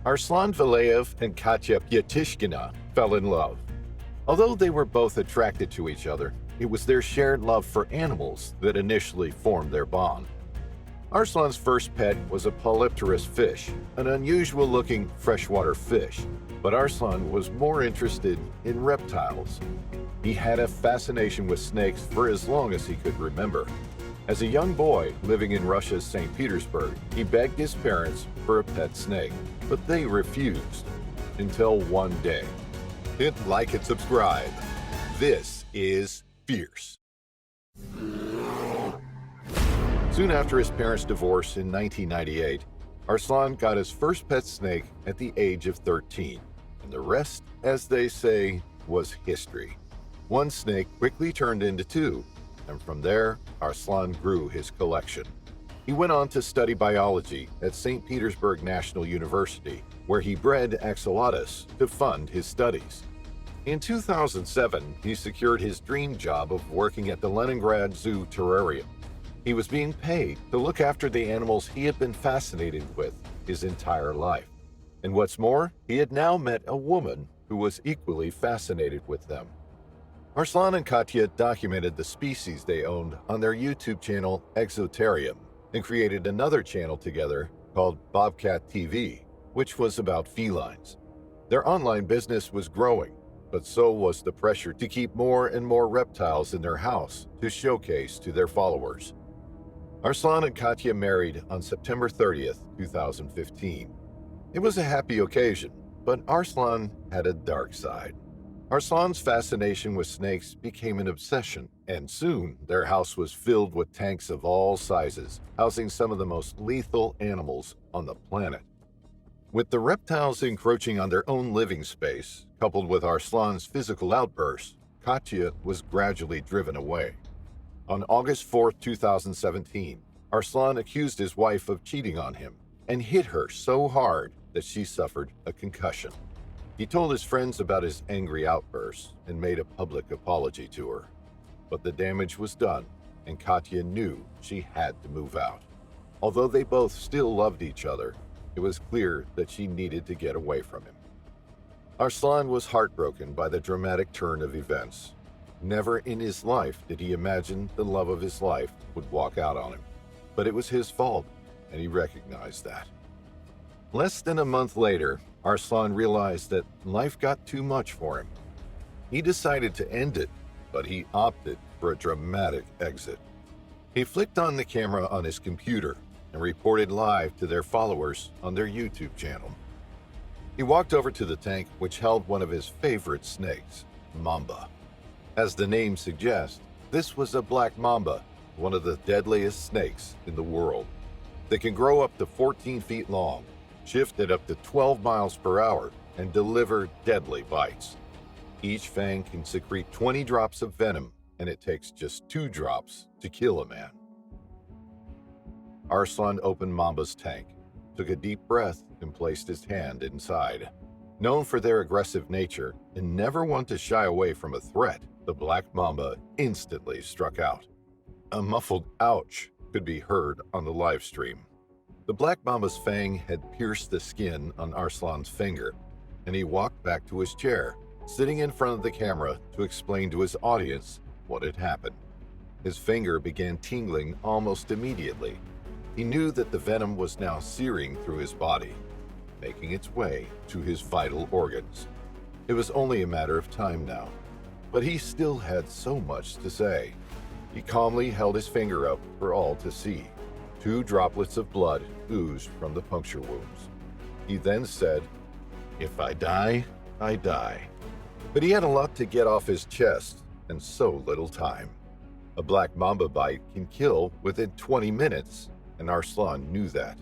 Arslan Valeyev and Katya Yetishkina fell in love. Although they were both attracted to each other, it was their shared love for animals that initially formed their bond. Arslan's first pet was a polypterous fish, an unusual-looking freshwater fish, but Arslan was more interested in reptiles. He had a fascination with snakes for as long as he could remember. As a young boy living in Russia's St. Petersburg, he begged his parents for a pet snake, but they refused. Until one day. Hit like and subscribe. This is Fierce. Soon after his parents' divorce in 1998, Arslan got his first pet snake at the age of 13, and the rest, as they say, was history. One snake quickly turned into two, and from there, Arslan grew his collection. He went on to study biology at St. Petersburg National University, where he bred axolotus to fund his studies. In 2007, he secured his dream job of working at the Leningrad Zoo terrarium. He was being paid to look after the animals he had been fascinated with his entire life. And what's more, he had now met a woman who was equally fascinated with them. Arslan and Katya documented the species they owned on their YouTube channel Exotarium and created another channel together called Bobcat TV, which was about felines. Their online business was growing, but so was the pressure to keep more and more reptiles in their house to showcase to their followers. Arslan and Katya married on September 30th, 2015. It was a happy occasion, but Arslan had a dark side. Arslan's fascination with snakes became an obsession, and soon their house was filled with tanks of all sizes, housing some of the most lethal animals on the planet. With the reptiles encroaching on their own living space, coupled with Arslan's physical outbursts, Katya was gradually driven away. On August 4, 2017, Arslan accused his wife of cheating on him and hit her so hard that she suffered a concussion. He told his friends about his angry outbursts and made a public apology to her. But the damage was done, and Katya knew she had to move out. Although they both still loved each other, it was clear that she needed to get away from him. Arslan was heartbroken by the dramatic turn of events. Never in his life did he imagine the love of his life would walk out on him. But it was his fault, and he recognized that. Less than a month later, Arslan realized that life got too much for him. He decided to end it, but he opted for a dramatic exit. He flicked on the camera on his computer and reported live to their followers on their YouTube channel. He walked over to the tank, which held one of his favorite snakes, Mamba. As the name suggests, this was a black mamba, one of the deadliest snakes in the world. They can grow up to 14 feet long, shift at up to 12 miles per hour, and deliver deadly bites. Each fang can secrete 20 drops of venom, and it takes just 2 drops to kill a man. Arslan opened Mamba's tank, took a deep breath, and placed his hand inside. Known for their aggressive nature and never one to shy away from a threat, the black mamba instantly struck out. A muffled ouch could be heard on the live stream. The black mamba's fang had pierced the skin on Arslan's finger, and he walked back to his chair, sitting in front of the camera to explain to his audience what had happened. His finger began tingling almost immediately. He knew that the venom was now searing through his body, making its way to his vital organs. It was only a matter of time now, but he still had so much to say. He calmly held his finger up for all to see. 2 droplets of blood oozed from the puncture wounds. He then said, "If I die, I die." But he had a lot to get off his chest and so little time. A black mamba bite can kill within 20 minutes, and Arslan knew that.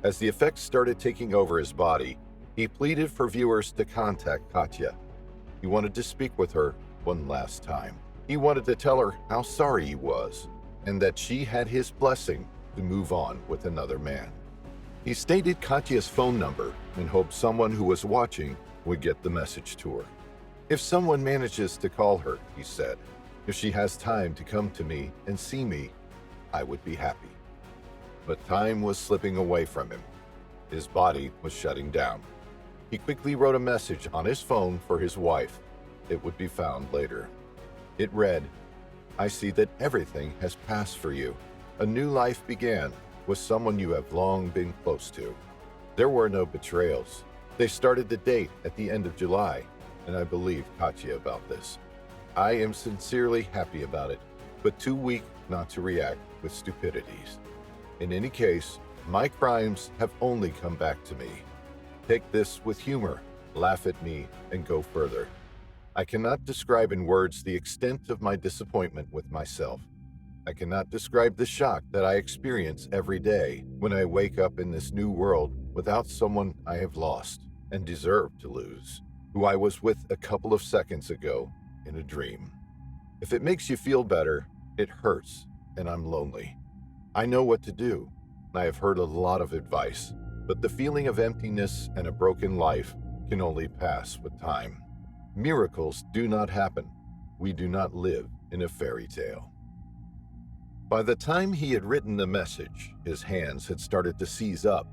As the effects started taking over his body, he pleaded for viewers to contact Katya. He wanted to speak with her one last time. He wanted to tell her how sorry he was and that she had his blessing to move on with another man. He stated Katya's phone number and hoped someone who was watching would get the message to her. "If someone manages to call her," he said, "if she has time to come to me and see me, I would be happy." But time was slipping away from him. His body was shutting down. He quickly wrote a message on his phone for his wife. It would be found later. It read, "I see that everything has passed for you. A new life began with someone you have long been close to." There were no betrayals. They started to date at the end of July, and I believe Katya about this. I am sincerely happy about it, but too weak not to react with stupidities. In any case, my crimes have only come back to me. Take this with humor, laugh at me, and go further. I cannot describe in words the extent of my disappointment with myself. I cannot describe the shock that I experience every day when I wake up in this new world without someone I have lost and deserve to lose, who I was with a couple of seconds ago in a dream. If it makes you feel better, it hurts, and I'm lonely. I know what to do. I have heard a lot of advice, but the feeling of emptiness and a broken life can only pass with time. Miracles do not happen. We do not live in a fairy tale. By the time he had written the message, his hands had started to seize up.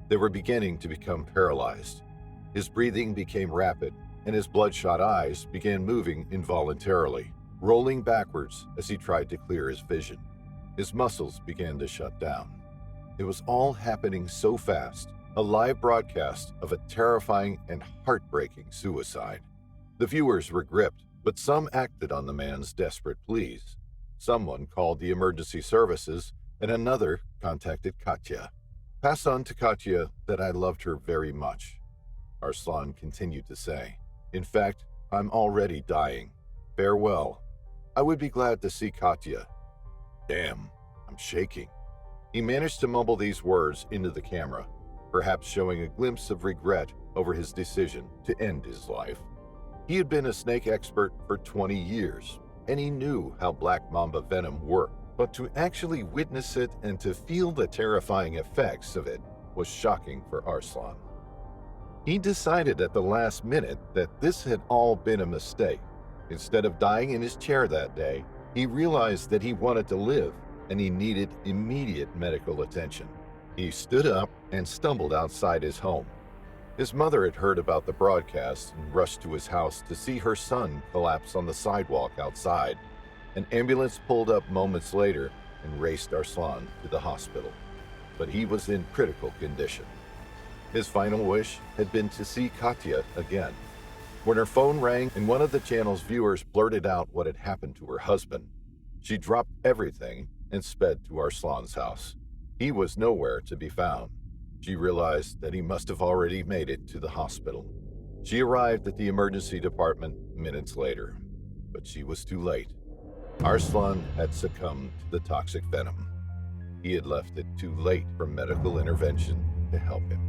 They were beginning to become paralyzed. His breathing became rapid, and his bloodshot eyes began moving involuntarily, rolling backwards as he tried to clear his vision. His muscles began to shut down. It was all happening so fast, a live broadcast of a terrifying and heartbreaking suicide. The viewers were gripped, but some acted on the man's desperate pleas. Someone called the emergency services, and another contacted Katya. "Pass on to Katya that I loved her very much," Arslan continued to say. "In fact, I'm already dying. Farewell. I would be glad to see Katya." Damn, I'm shaking. He managed to mumble these words into the camera, perhaps showing a glimpse of regret over his decision to end his life. He had been a snake expert for 20 years, and he knew how black mamba venom worked, but to actually witness it and to feel the terrifying effects of it was shocking for Arslan. He decided at the last minute that this had all been a mistake. Instead of dying in his chair that day, he realized that he wanted to live, and he needed immediate medical attention. He stood up and stumbled outside his home. His mother had heard about the broadcast and rushed to his house to see her son collapse on the sidewalk outside. An ambulance pulled up moments later and raced Arslan to the hospital, but he was in critical condition. His final wish had been to see Katya again. When her phone rang and one of the channel's viewers blurted out what had happened to her husband, she dropped everything and sped to Arslan's house. He was nowhere to be found. She realized that he must have already made it to the hospital. She arrived at the emergency department minutes later, but she was too late. Arslan had succumbed to the toxic venom. He had left it too late for medical intervention to help him.